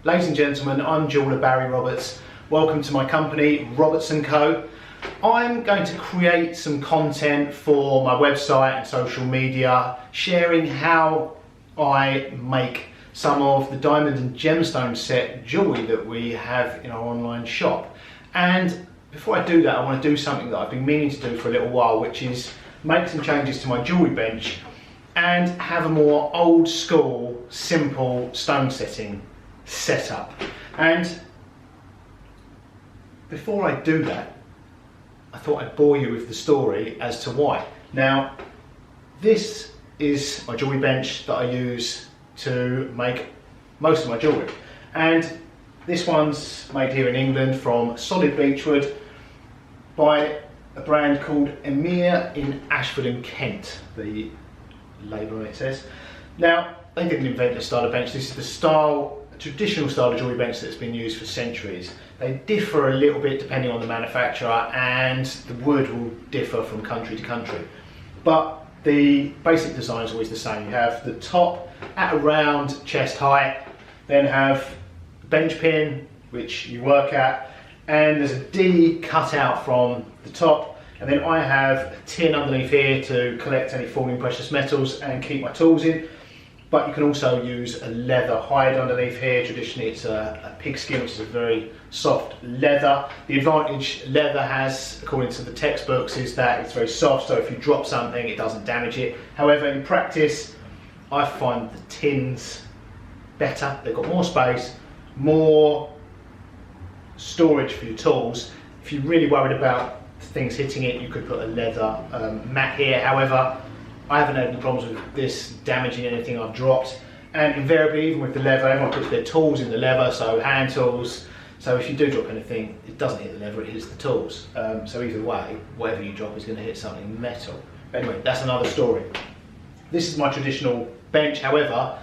Ladies and gentlemen, I'm jeweller Barry Roberts. Welcome to my company, Roberts & Co. I'm going to create some content for my website and social media, sharing how I make some of the diamond and gemstone set jewellery that we have in our online shop. And before I do that, I want to do something that I've been meaning to do for a little while, which is make some changes to my jewellery bench and have a more old school, simple stone setting setup. And before I do that, I thought I'd bore you with the story as to why. Now, this is my jewellery bench that I use to make most of my jewellery. And this one's made here in England from solid beechwood by a brand called Emir in Ashford in Kent, the label on it says. Now, they didn't invent this style of bench. This is the style, traditional style of jewellery bench that's been used for centuries. They differ a little bit depending on the manufacturer, and the wood will differ from country to country. But the basic design is always the same. You have the top at around chest height, then have the bench pin, which you work at, and there's a D cut out from the top, and then I have a tin underneath here to collect any falling precious metals and keep my tools in. But you can also use a leather hide underneath here. Traditionally it's a pigskin, which is a very soft leather. The advantage leather has, according to the textbooks, is that it's very soft, so if you drop something it doesn't damage it. However, in practice I find the tins better. They've got more space, more storage for your tools. If you're really worried about things hitting it, you could put a leather mat here. However, I haven't had any problems with this damaging anything I've dropped. And invariably, even with the leather, everyone puts their tools in the leather, so hand tools. So if you do drop anything, it doesn't hit the leather, it hits the tools. So either way, whatever you drop is going to hit something metal. But anyway, that's another story. This is my traditional bench. However,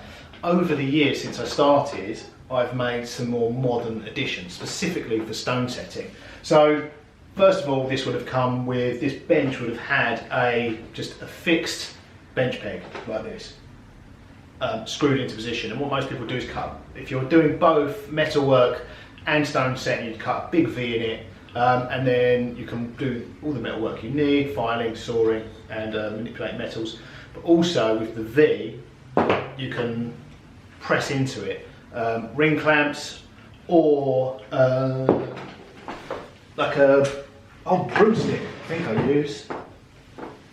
over the years since I started, I've made some more modern additions, specifically for stone setting. So first of all, this would have come with, this bench would have had just a fixed bench peg like this, screwed into position. And what most people do is cut, if you're doing both metalwork and stone setting, you'd cut a big V in it, and then you can do all the metalwork you need, filing, sawing, and manipulate metals. But also with the V, you can press into it. Ring clamps, or like a old broomstick, I think I use.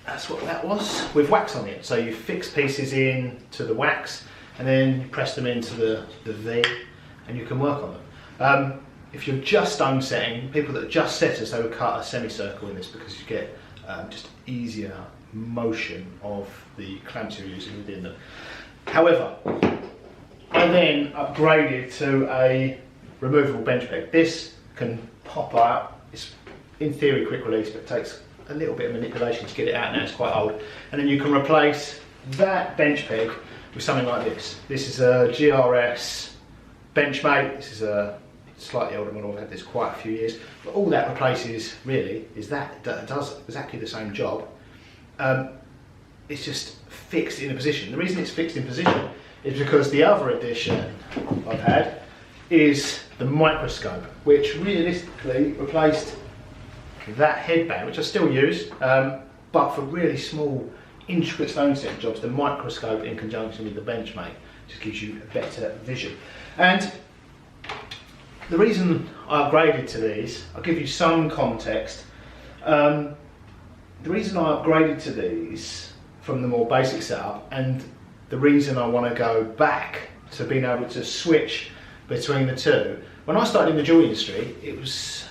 That's what that was, with wax on it. So you fix pieces in to the wax and then you press them into the V and you can work on them. If you're just stone setting, people that are just setters, they would cut a semicircle in this because you get just easier motion of the clamps you're using within them. However, I then upgraded to a removable bench peg. This can pop out. It's in theory quick release, but it takes a little bit of manipulation to get it out. Now it's quite old. And then you can replace that bench peg with something like this. This is a GRS Benchmate. This is a slightly older model. I've had this quite a few years. But all that replaces really is that it does exactly the same job. It's just fixed in a position. The reason it's fixed in position is because the other addition I've had is the microscope, which realistically replaced that headband, which I still use, but for really small, intricate stone setting jobs, the microscope in conjunction with the Benchmate just gives you a better vision. And the reason I upgraded to these, I'll give you some context. The reason I upgraded to these from the more basic setup, and the reason I want to go back to being able to switch between the two. When I started in the jewellery industry, it was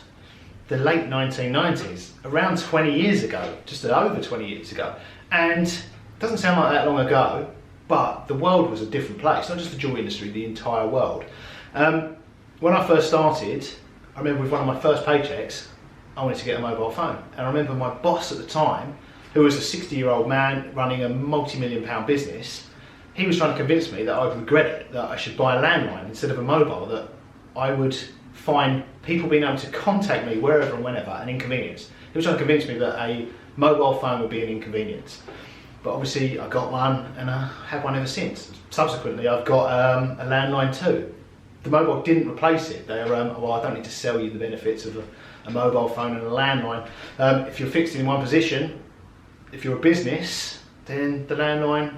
the late 1990s, around 20 years ago, just over 20 years ago. And it doesn't sound like that long ago, but the world was a different place, not just the jewellery industry, the entire world. When I first started, I remember with one of my first paychecks, I wanted to get a mobile phone. And I remember my boss at the time, who was a 60-year-old man running a multi-million-pound business, he was trying to convince me that I'd regret it, that I should buy a landline instead of a mobile, that I would find people being able to contact me wherever and whenever an inconvenience. He was trying to convince me that a mobile phone would be an inconvenience. But obviously I got one and I had one ever since. Subsequently I've got a landline too. the mobile didn't replace it. They're, well, I don't need to sell you the benefits of a mobile phone and a landline. If you're fixed in one position, if you're a business, then the landline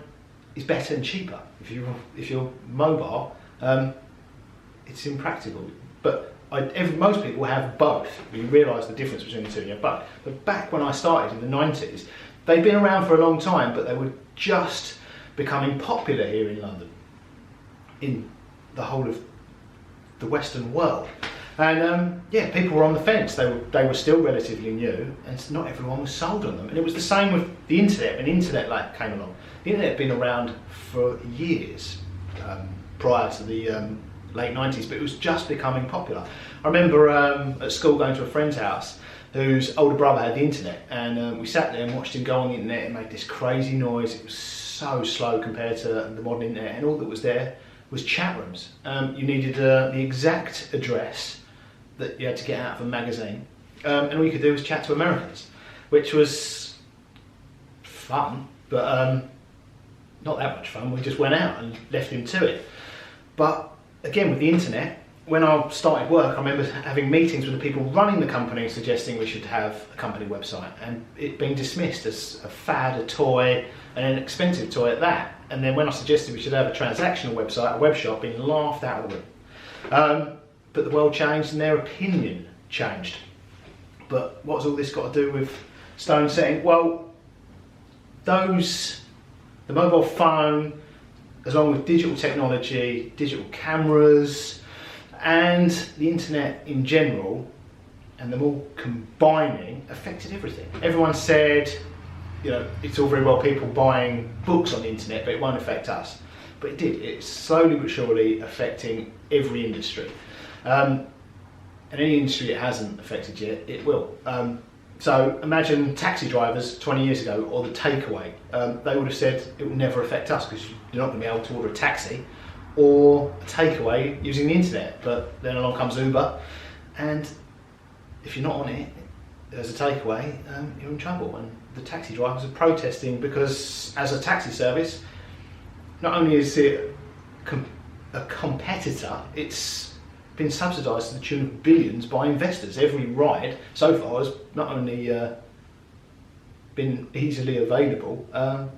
is better and cheaper. If you're mobile, it's impractical. But most people have both. You realise the difference between the two in your both. But back when I started in the 90s, they'd been around for a long time, but they were just becoming popular here in London, in the whole of the Western world. And yeah, people were on the fence. They were still relatively new, and not everyone was sold on them. And it was the same with the internet. When internet came along, the internet had been around for years prior to the late 90s, but it was just becoming popular. I remember at school going to a friend's house whose older brother had the internet, and we sat there and watched him go on the internet and make this crazy noise. It was so slow compared to the modern internet, and all that was there was chat rooms. You needed the exact address that you had to get out of a magazine, and all you could do was chat to Americans, which was fun, but not that much fun. We just went out and left him to it. But again, with the internet, when I started work, I remember having meetings with the people running the company suggesting we should have a company website, and it being dismissed as a fad, a toy, and an expensive toy at that. And then when I suggested we should have a transactional website, a web shop, being laughed out of the room. But the world changed and their opinion changed. But what's all this got to do with stone setting? Well, the mobile phone, along with digital technology, digital cameras, and the internet in general, and them all combining, affected everything. Everyone said, you know, it's all very well people buying books on the internet, but it won't affect us. But it did. It's slowly but surely affecting every industry. And any industry it hasn't affected yet, it will. So imagine taxi drivers 20 years ago, or the takeaway. They would have said it will never affect us because you're not going to be able to order a taxi or a takeaway using the internet. But then along comes Uber, and if you're not on it as a takeaway, you're in trouble. And the taxi drivers are protesting because, as a taxi service, not only is it a competitor, it's been subsidised to the tune of billions by investors. Every ride so far has not only been easily available, the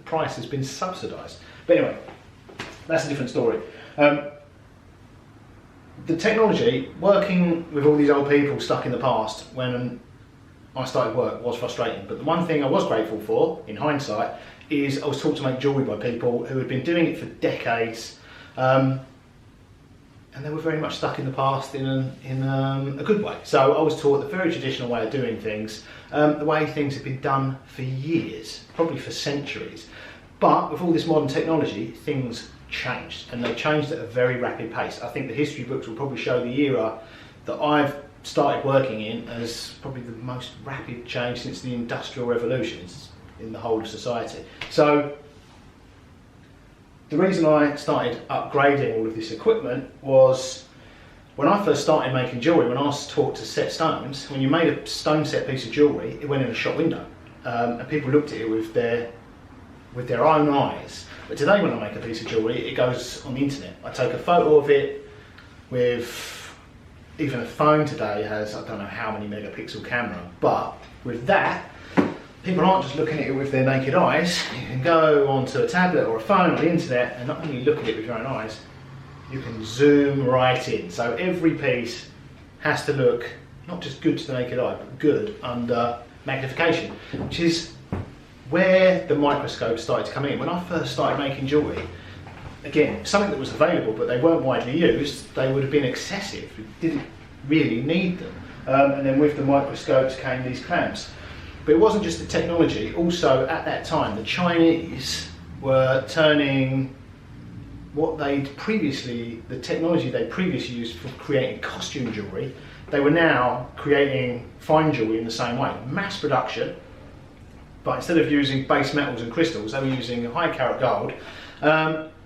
price has been subsidised. But anyway, that's a different story. The technology, working with all these old people stuck in the past when I started work, was frustrating. But the one thing I was grateful for, in hindsight, is I was taught to make jewellery by people who had been doing it for decades, and they were very much stuck in the past in a good way. So I was taught the very traditional way of doing things, the way things have been done for years, probably for centuries. But with all this modern technology, things changed, and they changed at a very rapid pace. I think the history books will probably show the era that I've started working in as probably the most rapid change since the Industrial Revolutions in the whole of society. So the reason I started upgrading all of this equipment was when I first started making jewellery, when I was taught to set stones, when you made a stone set piece of jewellery, it went in a shop window, and people looked at it with their own eyes. But today when I make a piece of jewellery, it goes on the internet. I take a photo of it with, even a phone today has, I don't know how many megapixel camera, but with that, people aren't just looking at it with their naked eyes. You can go onto a tablet or a phone or the internet and not only look at it with your own eyes, you can zoom right in. So every piece has to look not just good to the naked eye, but good under magnification, which is where the microscope started to come in. When I first started making jewellery, again, something that was available but they weren't widely used, they would have been excessive. You didn't really need them. And then with the microscopes came these clamps. But it wasn't just the technology, also at that time the Chinese were turning the technology they previously used for creating costume jewellery, they were now creating fine jewellery in the same way. Mass production, but instead of using base metals and crystals, they were using high carat gold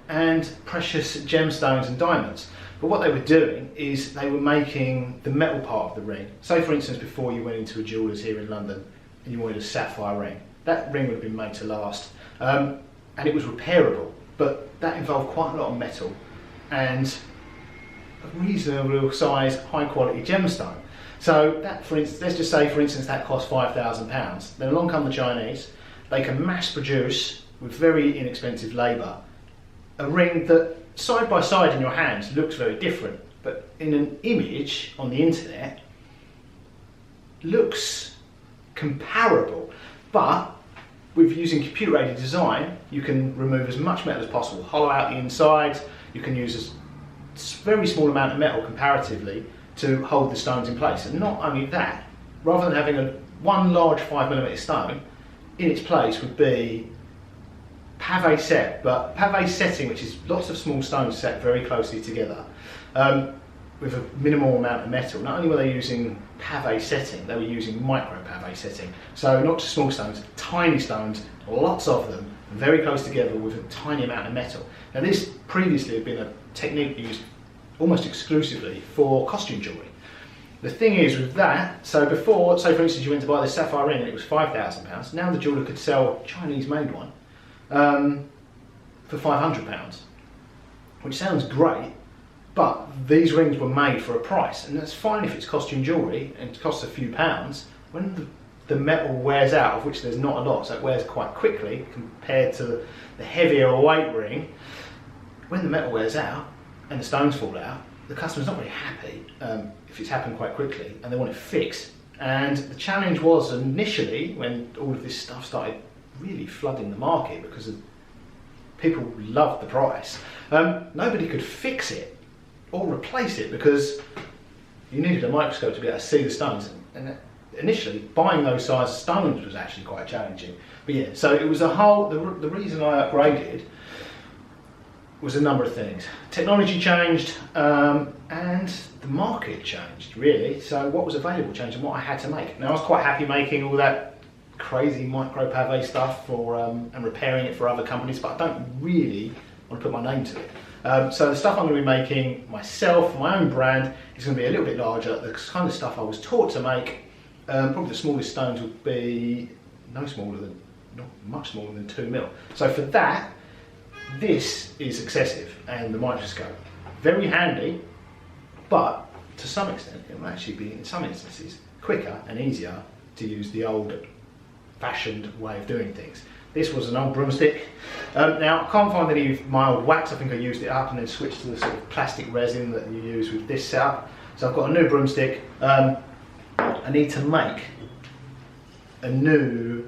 and precious gemstones and diamonds. But what they were doing is they were making the metal part of the ring. So for instance, before you went into a jeweller's here in London and you wanted a sapphire ring, that ring would have been made to last, and it was repairable, but that involved quite a lot of metal, and a reasonable size, high quality gemstone. So that, for instance, let's just say, for instance, that costs £5,000. Then along come the Chinese. They can mass produce with very inexpensive labour a ring that side by side in your hands looks very different, but in an image on the internet looks comparable. But with using computer aided design, you can remove as much metal as possible, hollow out the insides. You can use a very small amount of metal comparatively to hold the stones in place. And not only that, rather than having one large 5mm stone, in its place would be pave set, but pave setting, which is lots of small stones set very closely together with a minimal amount of metal. Not only were they using pave setting, they were using micro pave setting. So not just small stones, tiny stones, lots of them, very close together with a tiny amount of metal. Now this previously had been a technique used almost exclusively for costume jewellery. The thing is with that, so before, say for instance you went to buy the sapphire ring and it was £5,000, now the jeweller could sell a Chinese made one for £500, which sounds great, but these rings were made for a price, and that's fine if it's costume jewellery and it costs a few pounds. When the metal wears out, of which there's not a lot, so it wears quite quickly compared to the heavier weight ring, when the metal wears out and the stones fall out, the customer's not very happy if it's happened quite quickly and they want it fixed. And the challenge was initially, when all of this stuff started really flooding the market because people loved the price, nobody could fix it or replace it because you needed a microscope to be able to see the stones. And initially, buying those size stones was actually quite challenging. But yeah, so it was the reason I upgraded was a number of things. Technology changed and the market changed, really. So what was available changed and what I had to make. Now I was quite happy making all that crazy micro pave stuff for and repairing it for other companies, but I don't really want to put my name to it. So the stuff I'm going to be making myself, my own brand, is going to be a little bit larger. The kind of stuff I was taught to make, probably the smallest stones would be not much smaller than 2mm. So for that, this is excessive, and the microscope, very handy, but to some extent it will actually be, in some instances, quicker and easier to use the old-fashioned way of doing things. This was an old broomstick. Now I can't find any of my old wax. I think I used it up and then switched to the sort of plastic resin that you use with this setup. So I've got a new broomstick. I need to make a new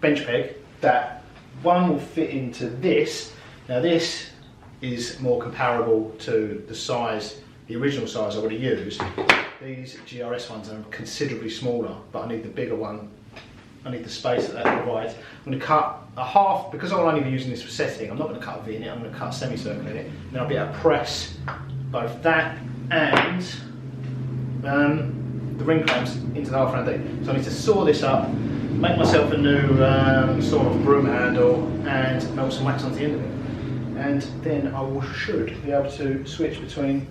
bench peg that one will fit into this. Now this is more comparable to the size, the original size I would have used. These GRS ones are considerably smaller, but I need the bigger one. I need the space that provides. I'm going to cut a half, because I'll only be using this for setting, I'm not going to cut a V in it, I'm going to cut a semicircle in it. Then I'll be able to press both that and the ring clamps into the half round thing. So I need to saw this up, make myself a new sort of broom handle and melt some wax onto the end of it. And then I should be able to switch between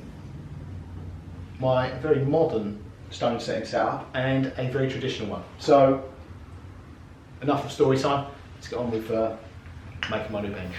my very modern stone setting setup and a very traditional one. So enough of story time, let's get on with making my new bench.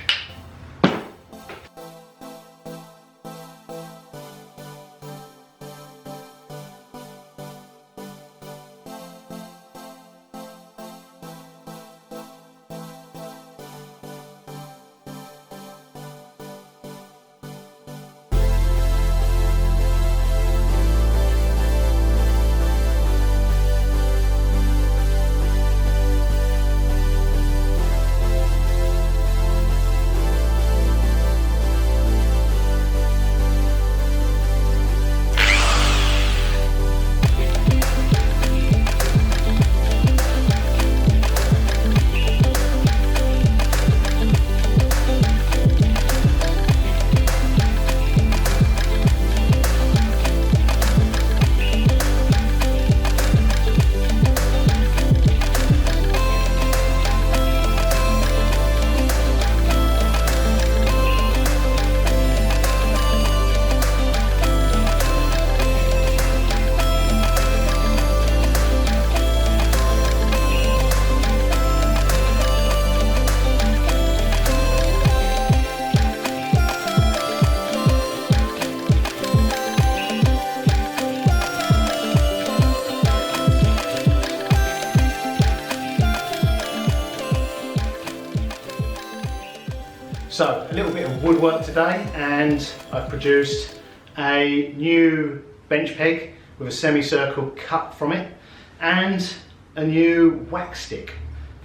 woodwork today, and I've produced a new bench peg with a semicircle cut from it and a new wax stick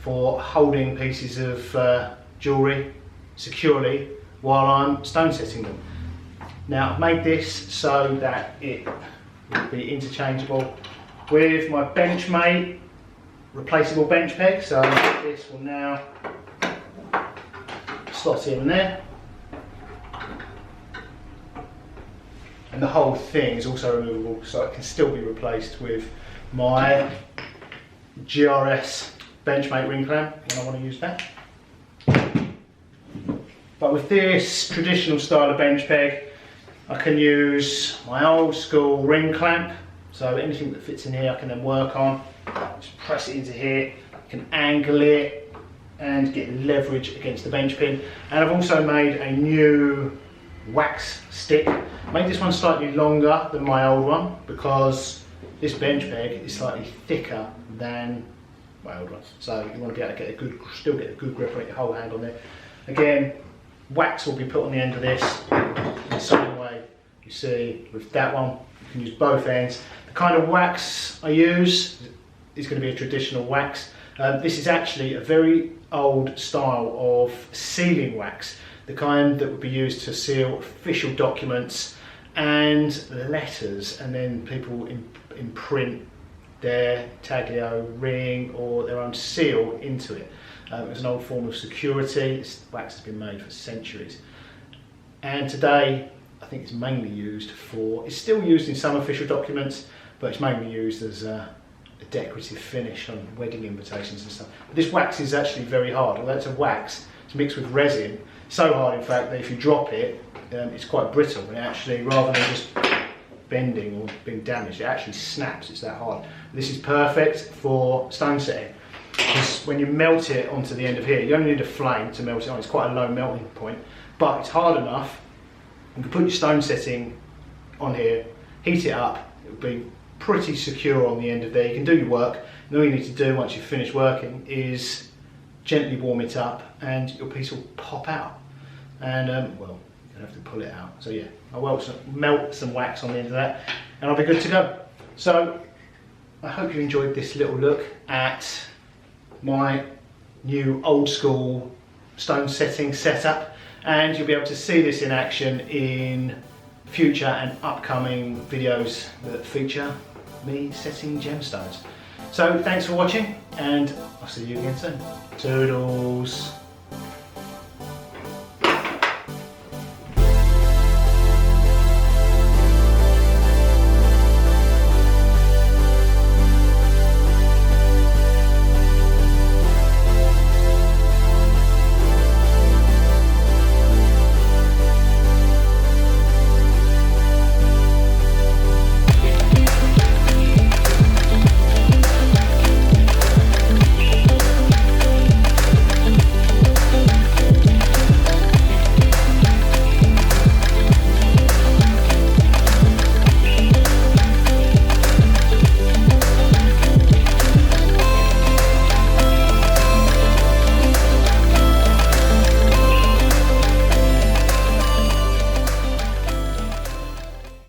for holding pieces of jewellery securely while I'm stone setting them. Now I've made this so that it will be interchangeable with my Benchmade replaceable bench peg, so this will now slot in there, and the whole thing is also removable, so it can still be replaced with my GRS Benchmade ring clamp when I want to use that. But with this traditional style of bench peg, I can use my old school ring clamp, so anything that fits in here I can then work on. Just press it into here, I can angle it and get leverage against the bench pin. And I've also made a new wax stick. I made this one slightly longer than my old one because this bench peg is slightly thicker than my old one. So you want to be able to still get a good grip on it, your whole hand on there. Again, wax will be put on the end of this in the same way you see with that one. You can use both ends. The kind of wax I use is going to be a traditional wax. This is actually a very old style of sealing wax, the kind that would be used to seal official documents and letters, and then people imprint their taglio, ring or their own seal into it. It was an old form of security. This wax has been made for centuries, and today I think it's mainly used for, it's still used in some official documents, but it's mainly used as a decorative finish on wedding invitations and stuff. But this wax is actually very hard. Although it's a wax, it's mixed with resin, so hard in fact that if you drop it, it's quite brittle, and it actually, rather than just bending or being damaged, it actually snaps. It's that hard. This is perfect for stone setting, because when you melt it onto the end of here, you only need a flame to melt it on. It's quite a low melting point, but it's hard enough. You can put your stone setting on here, heat it up, it'll be pretty secure on the end of there. You can do your work, and all you need to do once you've finished working is gently warm it up and your piece will pop out. And well, you don't have to pull it out. So yeah, I'll melt some wax on the end of that and I'll be good to go. So I hope you enjoyed this little look at my new old school stone setting setup, and you'll be able to see this in action in future and upcoming videos that feature me setting gemstones. So thanks for watching, and I'll see you again soon. Toodles.